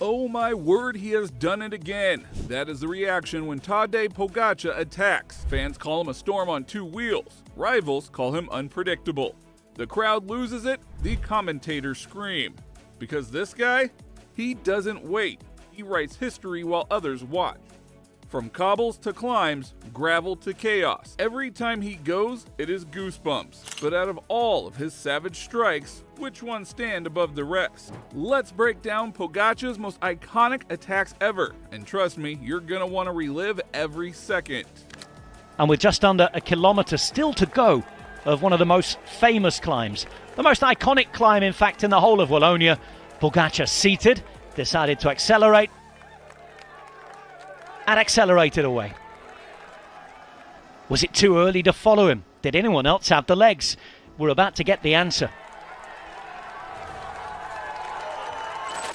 Oh my word, he has done it again. That is the reaction when Tadej Pogačar attacks. Fans call him a storm on two wheels. Rivals call him unpredictable. The crowd loses it, the commentators scream. Because this guy, he doesn't wait. He writes history while others watch. From cobbles to climbs, gravel to chaos. Every time he goes, it is goosebumps. But out of all of his savage strikes, which ones stand above the rest? Let's break down Pogačar's most iconic attacks ever. And trust me, you're gonna want to relive every second. And with just under a kilometre still to go of one of the most famous climbs, the most iconic climb in fact in the whole of Wallonia, Pogačar seated, decided to accelerate, and accelerated away. Was it too early to follow him? Did anyone else have the legs? We're about to get the answer.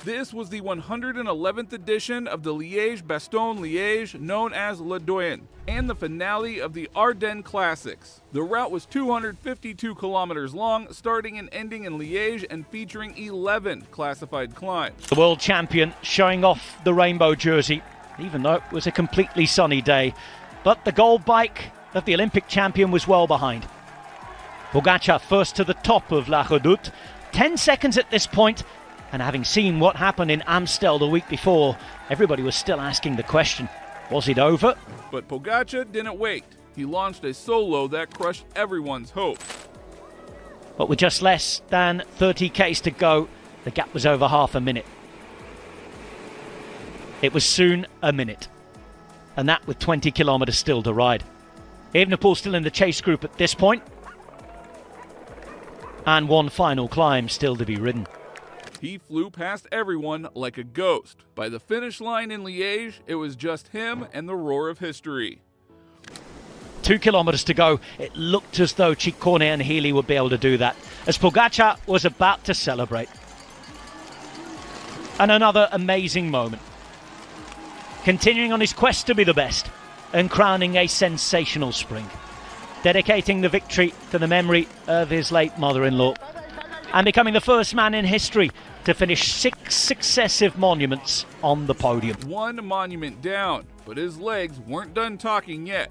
This was the 111th edition of the Liège-Bastogne-Liège, known as Le Doyen, and the finale of the Ardennes Classics. The route was 252 kilometers long, starting and ending in Liège and featuring 11 classified climbs. The world champion showing off the rainbow jersey, even though it was a completely sunny day. But the gold bike of the Olympic champion was well behind. Pogačar first to the top of La Redoute, 10 seconds at this point, and having seen what happened in Amstel the week before, everybody was still asking the question, was it over? But Pogačar didn't wait. He launched a solo that crushed everyone's hope. But with just less than 30 k's to go, the gap was over half a minute. It was soon a minute, and that with 20 kilometres still to ride. Evenepoel still in the chase group at this point, and one final climb still to be ridden. He flew past everyone like a ghost. By the finish line in Liège, it was just him and the roar of history. 2 kilometres to go. It looked as though Ciccone and Healy would be able to do that, as Pogačar was about to celebrate. And another amazing moment. Continuing on his quest to be the best and crowning a sensational spring. Dedicating the victory to the memory of his late mother-in-law. And becoming the first man in history to finish 6 successive monuments on the podium. One monument down, but his legs weren't done talking yet.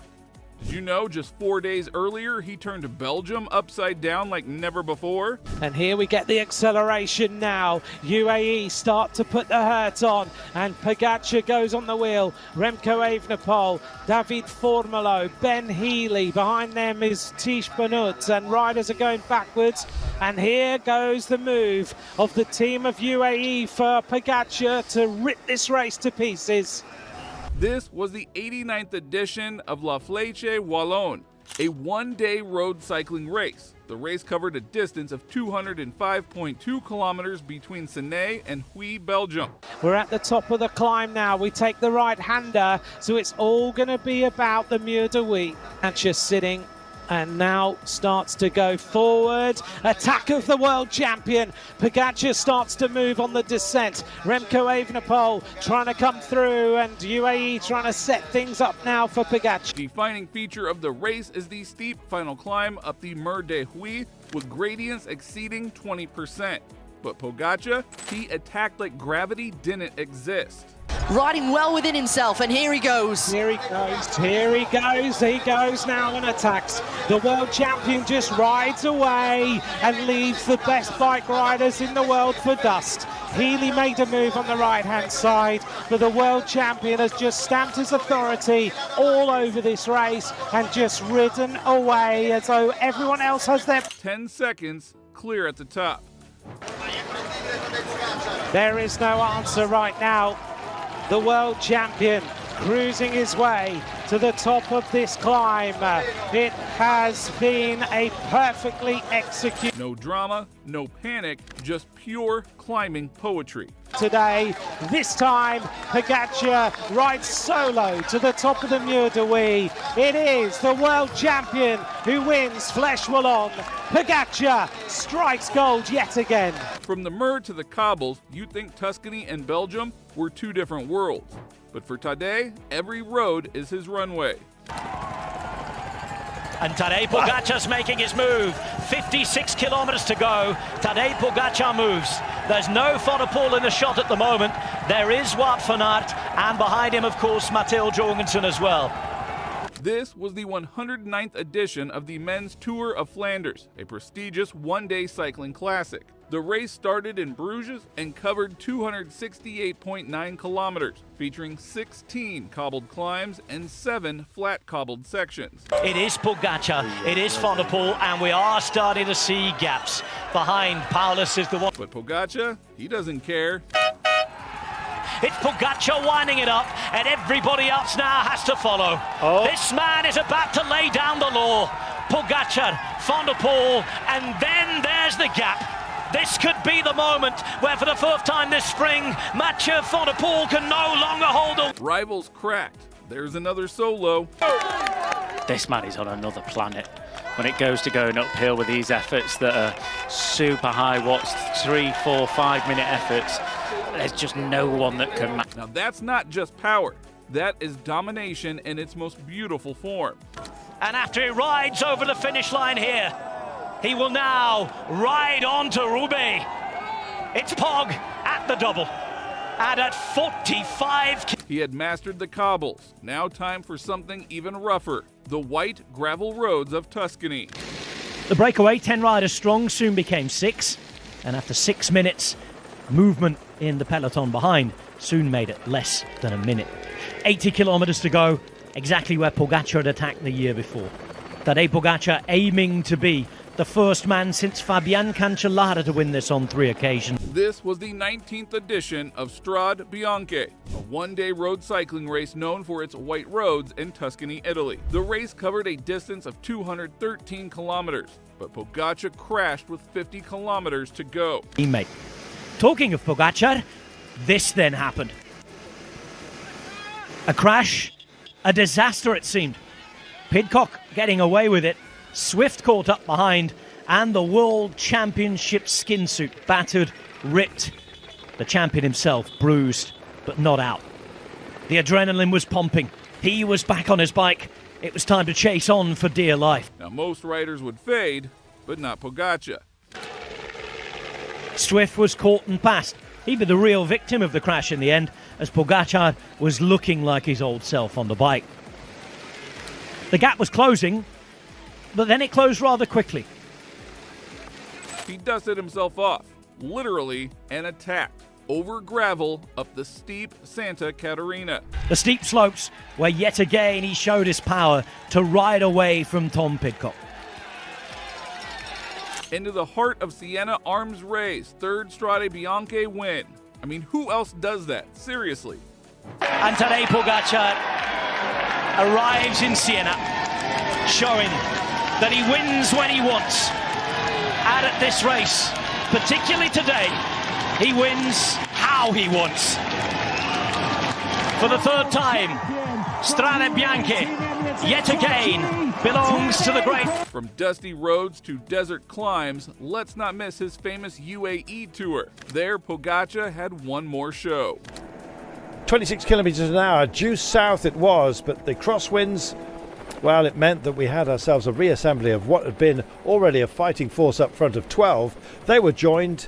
Did you know just 4 days earlier he turned Belgium upside down like never before? And here we get the acceleration now. UAE start to put the hurt on, and Pogačar goes on the wheel. Remco Evenepoel, David Formolo, Ben Healy. Behind them is Tish Benoot, and riders are going backwards. And here goes the move of the team of UAE for Pogačar to rip this race to pieces. This was the 89th edition of La Flèche Wallonne, a one-day road cycling race. The race covered a distance of 205.2 kilometers between Seney and Huy, Belgium. We're at the top of the climb now. We take the right-hander, so it's all going to be about the Mur de Huy. And just sitting, and now starts to go forward. Attack of the world champion. Pogačar starts to move on the descent. Remco Evenepoel trying to come through, and UAE trying to set things up now for Pogačar. The defining feature of the race is the steep final climb up the Mur de Huy with gradients exceeding 20%. But Pogačar, he attacked like gravity didn't exist. Riding well within himself, and here he goes. Here he goes, here he goes, he goes now and attacks. The world champion just rides away and leaves the best bike riders in the world for dust. Healy made a move on the right-hand side, but the world champion has just stamped his authority all over this race and just ridden away as though everyone else has their... 10 seconds, clear at the top. There is no answer right now. The world champion cruising his way to the top of this climb. It has been a perfectly executed... No drama, no panic, just pure climbing poetry. Today, this time, Pogačar rides solo to the top of the Mur de Huy. It is the world champion who wins Flèche Wallonne. Pogačar strikes gold yet again. From the Mur to the cobbles, you'd think Tuscany and Belgium were two different worlds. But for Tadej, every road is his runway. And Tadej Pogacar's making his move. 56 kilometers to go. Tadej Pogacar moves. There's no Van der Poel in the shot at the moment. There is Wout van Aert, and behind him, of course, Matteo Jorgensen as well. This was the 109th edition of the Men's Tour of Flanders, a prestigious one-day cycling classic. The race started in Bruges and covered 268.9 kilometers, featuring 16 cobbled climbs and 7 flat cobbled sections. It is Pogacar, it is Van der Poel, and we are starting to see gaps. Behind, Paulus is the one. But Pogacar, he doesn't care. It's Pogacar winding it up, and everybody else now has to follow. This man is about to lay down the law. Pogacar, Van der Poel, and then there's the gap. This could be the moment where, for the first time this spring, Mathieu Van der Poel can no longer hold on. Rivals cracked. There's another solo. This man is on another planet. When it goes to going uphill with these efforts that are super high watts, 3, 4, 5 minute efforts, there's just no one that can match. Now that's not just power. That is domination in its most beautiful form. And after he rides over the finish line here, he will now ride on to Roubaix. It's Pog at the double. And at 45. He had mastered the cobbles. Now time for something even rougher. The white gravel roads of Tuscany. The breakaway, 10 riders strong, soon became 6. And after 6 minutes, movement in the peloton behind soon made it less than a minute. 80 kilometers to go, exactly where Pogacar had attacked the year before. Tadej Pogacar aiming to be the first man since Fabian Cancellara to win this on 3 occasions. This was the 19th edition of Strade Bianche, a one-day road cycling race known for its white roads in Tuscany, Italy. The race covered a distance of 213 kilometers, but Pogacar crashed with 50 kilometers to go. Teammate. Talking of Pogacar, this then happened. A crash, a disaster it seemed. Pidcock getting away with it. Swift caught up behind, and the World Championship skin suit battered, ripped. The champion himself bruised, but not out. The adrenaline was pumping. He was back on his bike. It was time to chase on for dear life. Now most riders would fade, but not Pogacar. Swift was caught and passed. He'd be the real victim of the crash in the end, as Pogacar was looking like his old self on the bike. The gap was closing, but then it closed rather quickly. He dusted himself off, literally, and attacked over gravel up the steep Santa Caterina. The steep slopes where yet again he showed his power to ride away from Tom Pidcock. Into the heart of Siena arms raised, 3rd Strade Bianche win. I mean, who else does that? Seriously. And Tadej Pogacar arrives in Siena, showing that he wins when he wants. And at this race, particularly today, he wins how he wants. For the 3rd time, Strade Bianche, yet again, belongs to the great. From dusty roads to desert climbs, let's not miss his famous UAE tour. There, Pogacar had one more show. 26 kilometers an hour, due south it was, but the crosswinds, well, it meant that we had ourselves a reassembly of what had been already a fighting force up front of 12. They were joined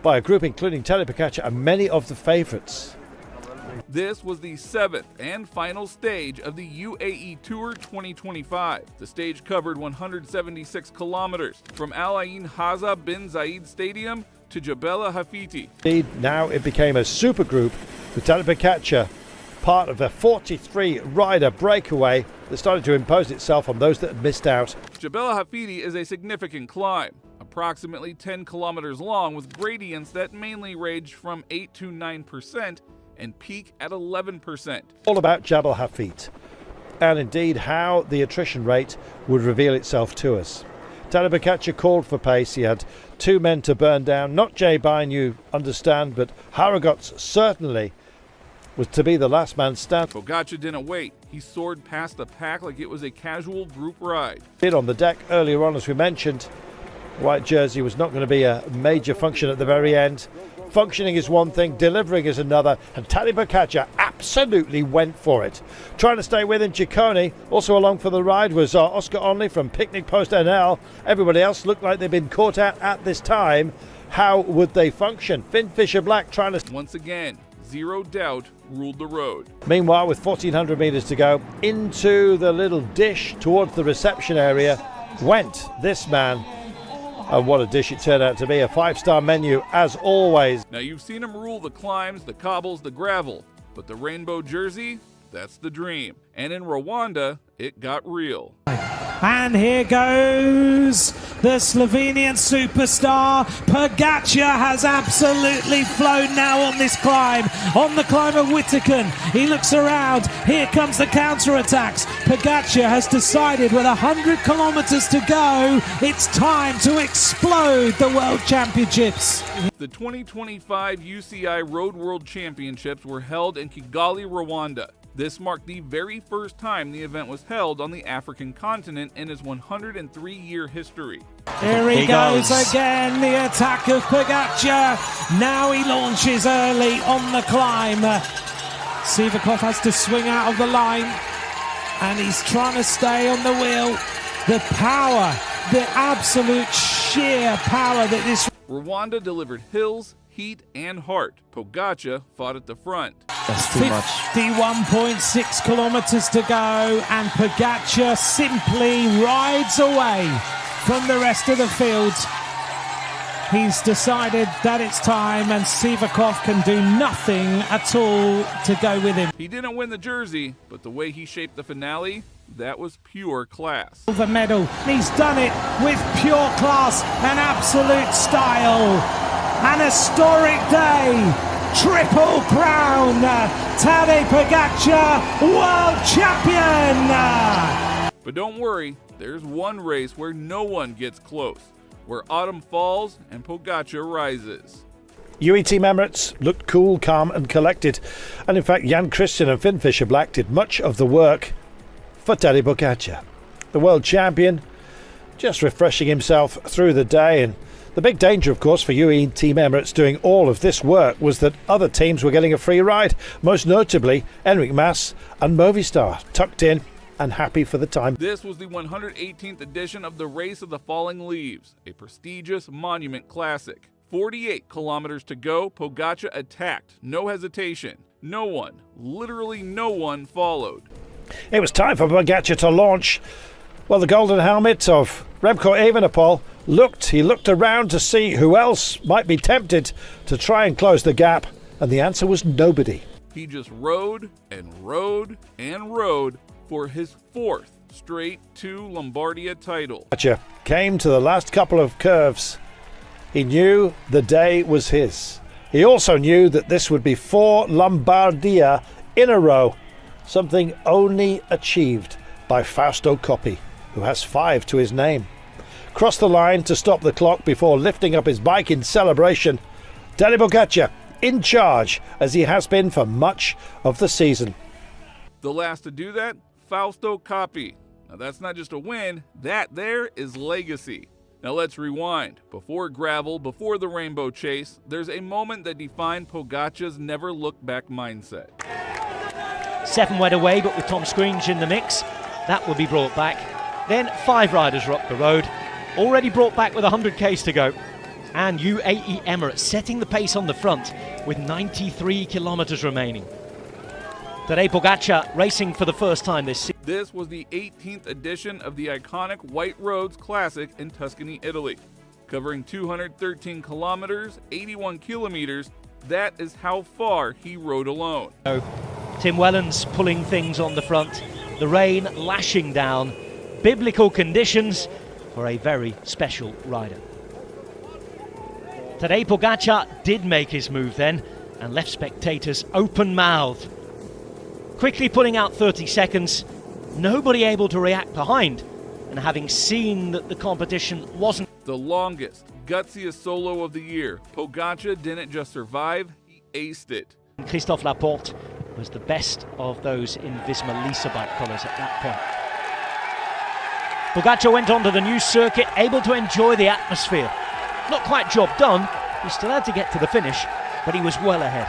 by a group including Tadej Pogacar and many of the favourites. This was the 7th and final stage of the UAE Tour 2025. The stage covered 176 kilometers, from Al Ain Haza bin Zayed Stadium to Jebel Hafiti. Indeed, now it became a super group with Tadej Pogacar part of a 43-rider breakaway that started to impose itself on those that had missed out. Jebel Hafiti is a significant climb, approximately 10 kilometers long, with gradients that mainly range from 8 to 9% and peak at 11%. All about Jebel Hafit, and indeed how the attrition rate would reveal itself to us. Tadej Pogacar called for pace. He had 2 men to burn down, not Jay Bine, you understand, but Harrogats certainly was to be the last man standing. Pogacar didn't wait. He soared past the pack like it was a casual group ride. On the deck earlier on, as we mentioned, white jersey was not going to be a major function at the very end. Functioning is one thing, delivering is another, and Tadej Pogacar absolutely went for it. Trying to stay with him, Ciccone. Also along for the ride was Oscar Onley from Picnic Post NL. Everybody else looked like they'd been caught out at this time. How would they function? Finn Fisher-Black trying to... Once again, zero doubt ruled the road. Meanwhile, with 1,400 metres to go, into the little dish towards the reception area went this man. And what a dish it turned out to be. A 5-star menu, as always. Now, you've seen him rule the climbs, the cobbles, the gravel. But the rainbow jersey, that's the dream. And in Rwanda, it got real. And here goes the Slovenian superstar. Pogačar has absolutely flown now on this climb. On the climb of Wittiken. He looks around. Here comes the counter-attacks. Pogačar has decided with 100 kilometers to go, it's time to explode the World Championships. The 2025 UCI Road World Championships were held in Kigali, Rwanda. This marked the very first time the event was held on the African continent in its 103-year history. Here he goes again, the attack of Pogačar. Now he launches early on the climb. Sivakov has to swing out of the line, and he's trying to stay on the wheel. The power, the absolute sheer power that this... Rwanda delivered hills, heat, and heart. Pogačar fought at the front. That's too much. 51.6 kilometers to go, and Pogačar simply rides away from the rest of the field. He's decided that it's time, and Sivakov can do nothing at all to go with him. He didn't win the jersey, but the way he shaped the finale, that was pure class. The medal, he's done it with pure class and absolute style. An historic day. Triple crown, Tadej Pogačar, world champion! But don't worry, there's one race where no one gets close, where autumn falls and Pogačar rises. UE Team Emirates looked cool, calm and collected. And in fact, Jan Christian and Finn Fisher-Black did much of the work for Tadej Pogačar. The world champion just refreshing himself through the day. And the big danger, of course, for UE Team Emirates doing all of this work was that other teams were getting a free ride, most notably Enric Mas and Movistar, tucked in and happy for the time. This was the 118th edition of the Race of the Falling Leaves, a prestigious monument classic. 48 kilometers to go, Pogačar attacked, no hesitation. No one, literally no one, followed. It was time for Pogačar to launch. Well, the golden helmet of Remco Evenepoel looked around to see who else might be tempted to try and close the gap, and the answer was nobody. He just rode and rode and rode for his 4th straight 2 Lombardia title. Pogačar came to the last couple of curves. He knew the day was his. He also knew that this would be 4 Lombardia in a row, something only achieved by Fausto Coppi, who has 5 to his name. Crossed the line to stop the clock before lifting up his bike in celebration. Tadej Pogačar in charge, as he has been for much of the season. The last to do that, Fausto Coppi. Now that's not just a win, that there is legacy. Now let's rewind. Before gravel, before the rainbow chase, there's a moment that defined Pogačar's never look back mindset. 7 went away, but with Tom Scringe in the mix, that will be brought back. Then 5 riders rocked the road, already brought back with 100 k's to go. And UAE Emirates setting the pace on the front with 93 kilometers remaining. Tadej Pogačar racing for the first time this season. This was the 18th edition of the iconic White Roads Classic in Tuscany, Italy. Covering 213 kilometers, 81 kilometers, that is how far he rode alone. Tim Wellens pulling things on the front, the rain lashing down, biblical conditions for a very special rider. Tadej Pogačar did make his move then and left spectators open-mouthed. Quickly pulling out 30 seconds, nobody able to react behind, and having seen that the competition wasn't the longest, gutsiest solo of the year, Pogačar didn't just survive, he aced it. Christophe Laporte was the best of those in Visma Lease bike colours at that point. Pogačar went on to the new circuit, able to enjoy the atmosphere. Not quite job done, he still had to get to the finish, but he was well ahead.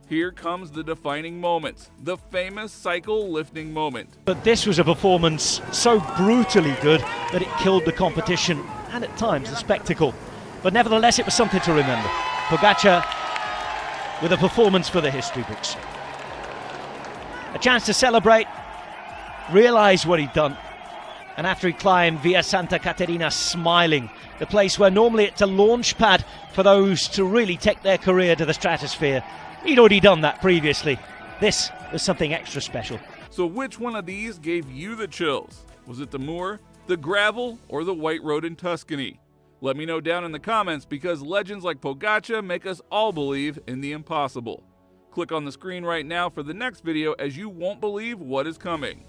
Here comes the defining moments, the famous cycle lifting moment. But this was a performance so brutally good that it killed the competition and at times the spectacle. But nevertheless, it was something to remember. Pogačar with a performance for the history books. A chance to celebrate, realise what he'd done, and after he climbed Via Santa Caterina smiling, the place where normally it's a launch pad for those to really take their career to the stratosphere. He'd already done that previously. This was something extra special. So which one of these gave you the chills? Was it the moor, the gravel, or the white road in Tuscany? Let me know down in the comments, because legends like Pogačar make us all believe in the impossible. Click on the screen right now for the next video, as you won't believe what is coming.